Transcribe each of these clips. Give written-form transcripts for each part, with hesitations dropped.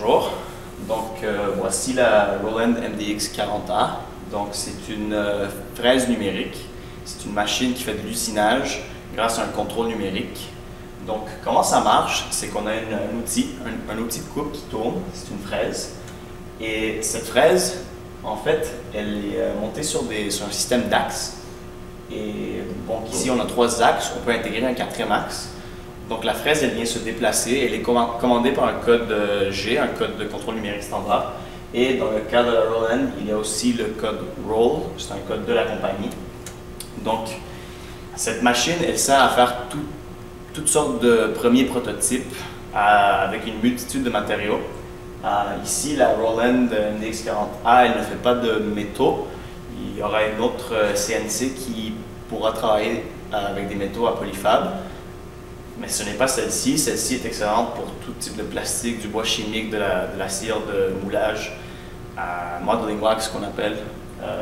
Bonjour, voici la Roland MDX 40A. Donc c'est une fraise numérique, c'est une machine qui fait de l'usinage grâce à un contrôle numérique. Donc comment ça marche, c'est qu'on a un outil de coupe qui tourne, c'est une fraise. Et cette fraise, en fait, elle est montée sur un système d'axes. Et bon, ici on a 3 axes, on peut intégrer un 4e axe. Donc la fraise, elle vient se déplacer, elle est commandée par un code G, un code de contrôle numérique standard. Et dans le cas de la Roland, il y a aussi le code Roll, c'est un code de la compagnie. Donc cette machine, elle sert à faire toutes sortes de premiers prototypes avec une multitude de matériaux. Ici, la Roland MDX40A, elle ne fait pas de métaux. Il y aura une autre CNC qui pourra travailler avec des métaux à polyfab. Mais ce n'est pas celle-ci. Celle-ci est excellente pour tout type de plastique, du bois chimique, de la cire de moulage, modeling wax qu'on appelle,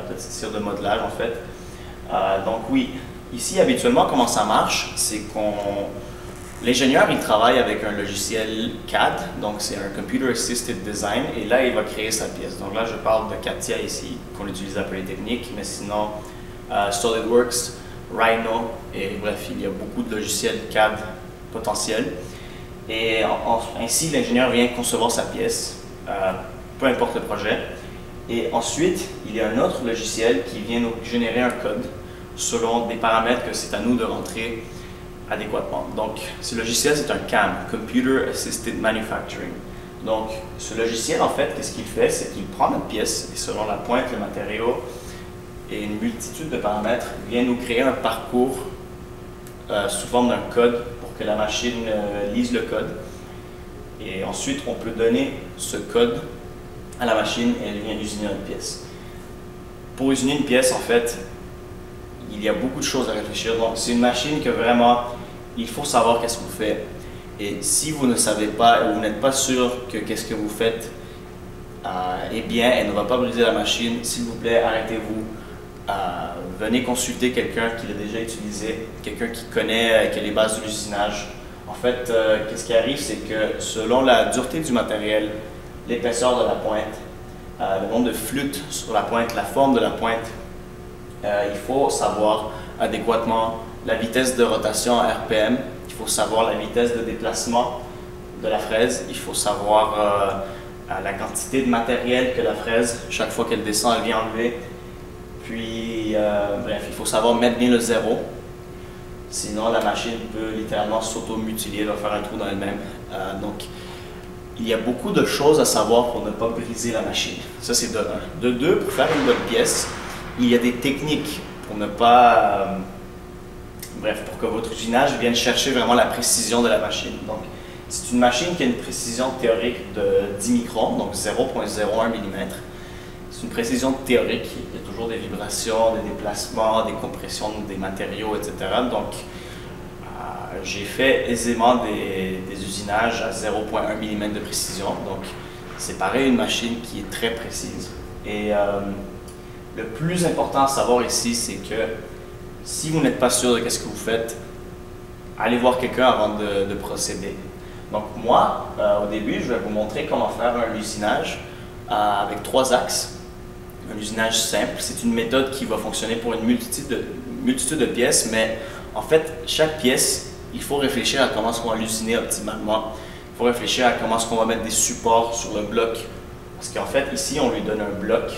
petite cire de modelage en fait. Donc oui, ici habituellement comment ça marche, c'est l'ingénieur il travaille avec un logiciel CAD, donc c'est un Computer Assisted Design, et là il va créer sa pièce. Donc là je parle de CATIA ici, qu'on utilise à Polytechnique, mais sinon SolidWorks, Rhino, et bref, il y a beaucoup de logiciels CAD potentiels. Et ainsi, l'ingénieur vient concevoir sa pièce, peu importe le projet. Et ensuite, il y a un autre logiciel qui vient nous générer un code selon des paramètres que c'est à nous de rentrer adéquatement. Donc, ce logiciel, c'est un CAM, Computer Assisted Manufacturing. Donc, ce logiciel, en fait, qu'est-ce qu'il fait? C'est qu'il prend notre pièce et selon la pointe, le matériau, et une multitude de paramètres, vient nous créer un parcours sous forme d'un code pour que la machine lise le code. Et ensuite, on peut donner ce code à la machine et elle vient usiner une pièce. Pour usiner une pièce, en fait, il y a beaucoup de choses à réfléchir. Donc, c'est une machine que vraiment, il faut savoir qu'est-ce que vous faites. Et si vous ne savez pas, ou vous n'êtes pas sûr que qu'est-ce que vous faites est bien, elle ne va pas briser la machine, s'il vous plaît, arrêtez-vous. Venez consulter quelqu'un qui l'a déjà utilisé, quelqu'un qui connaît les bases de l'usinage. En fait, qu'est-ce qui arrive, c'est que selon la dureté du matériel, l'épaisseur de la pointe, le nombre de flûtes sur la pointe, la forme de la pointe, il faut savoir adéquatement la vitesse de rotation RPM, il faut savoir la vitesse de déplacement de la fraise, il faut savoir la quantité de matériel que la fraise, chaque fois qu'elle descend, elle vient enlever. Puis, bref, il faut savoir mettre bien le zéro, sinon la machine peut littéralement s'auto-mutiler, elle va faire un trou dans elle-même. Donc, il y a beaucoup de choses à savoir pour ne pas briser la machine. Ça, c'est de 1. De 2, pour faire une bonne pièce, il y a des techniques pour ne pas... bref, pour que votre usinage vienne chercher vraiment la précision de la machine. Donc, c'est une machine qui a une précision théorique de 10 microns, donc 0,01 mm. C'est une précision théorique, il y a toujours des vibrations, des déplacements, des compressions des matériaux, etc. Donc, j'ai fait aisément des usinages à 0,1 mm de précision. Donc, c'est pareil, une machine qui est très précise. Et le plus important à savoir ici, c'est que si vous n'êtes pas sûr de ce que vous faites, allez voir quelqu'un avant de procéder. Donc, moi, au début, je vais vous montrer comment faire un usinage avec 3 axes. Un usinage simple, c'est une méthode qui va fonctionner pour une multitude de pièces, mais en fait, chaque pièce, il faut réfléchir à comment est-ce qu'on va l'usiner optimalement. Il faut réfléchir à comment est-ce qu'on va mettre des supports sur le bloc. Parce qu'en fait, ici, on lui donne un bloc.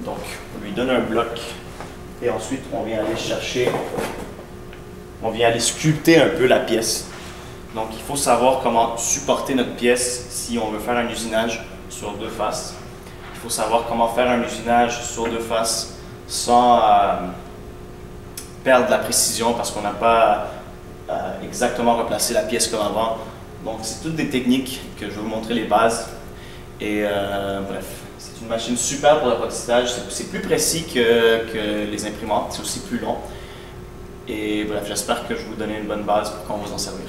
Donc, on lui donne un bloc et ensuite, on vient aller chercher, on vient aller sculpter un peu la pièce. Donc, il faut savoir comment supporter notre pièce si on veut faire un usinage sur 2 faces. Il faut savoir comment faire un usinage sur 2 faces sans perdre la précision parce qu'on n'a pas exactement replacé la pièce comme avant. Donc, c'est toutes des techniques que je vais vous montrer les bases. Et bref, c'est une machine super pour l'apprentissage. C'est plus précis que les imprimantes, c'est aussi plus long. Et bref, j'espère que je vous donne une bonne base pour qu'on vous en servir.